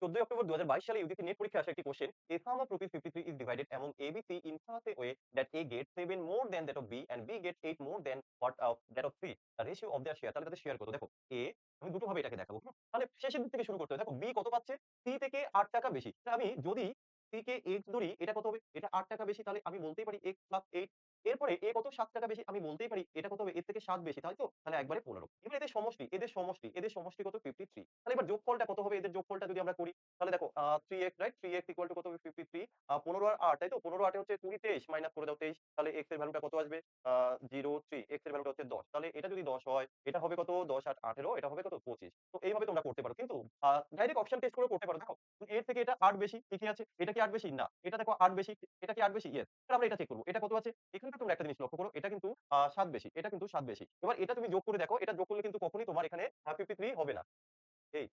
14 October 2022 সালে UGC net পরীক্ষায় আসা একটি question A sum of rupees 53 is divided among A, B, C in such a way that A gets 7 more than that of B and B gets 8 more than what of that of C. The ratio of their share তাহলে তাদের share কত? দেখো A আমি দুটো ভাবে এটাকে দেখাবো। তাহলে শেষের দিক থেকে শুরু করতে হবে। দেখো B কত পাচ্ছে? C থেকে ৳৮ বেশি। তাহলে আমি যদি C কে X ধরি এটা কত হবে? এটা ৳৮ বেশি তাহলে আমি বলতেই পারি X + 8 এরপরে A কত ৳৭ বেশি আমি বলতেই পারি এটা কত হবে? এর থেকে ৭ বেশি, তাই তো? তাহলে একবারে ১৫। এবার এদের সমষ্টি কত? 53 তাহলে এবার যোগফলটা কত হবে? এদের যোগফলটা যদি আমরা করি তাহলে দেখো 3x right? 3x equal to কত হবে? 53 15 আর 8 তাই তো? 15 8 এ হচ্ছে 20 23 মাইনাস করে দাও 23 তাহলে x এর ভ্যালুটা কত আসবে? 03 x এর ভ্যালুটা হচ্ছে 10 তাহলে এটা যদি 10 হয় এটা হবে কত? 10 8 18 এটা হবে কত? 25 তো এইভাবে তোমরা করতে পারো। কিন্তু ডাইরেক্ট অপশন টেস্ট করেও করতে পারো। দেখো এর থেকে এটা 8 বেশি ঠিকই আছে। এটা কি 8 বেশি? না। এটা দেখো 8 বেশি। এটা কি 8 বেশি? ইয়েস। এবার আমরা এটা চেক করব। এটা কত আছে? এখানটা তোমরা একটা জিনিস লক্ষ্য করো। এটা কিন্তু 7 বেশি। এটা কিন্তু 7 বেশি। এবার এটা তুমি যোগ করে দেখো। এটা যোগ করলে কিন্তু কখনোই তোমার এখানে 53 হবে না। এই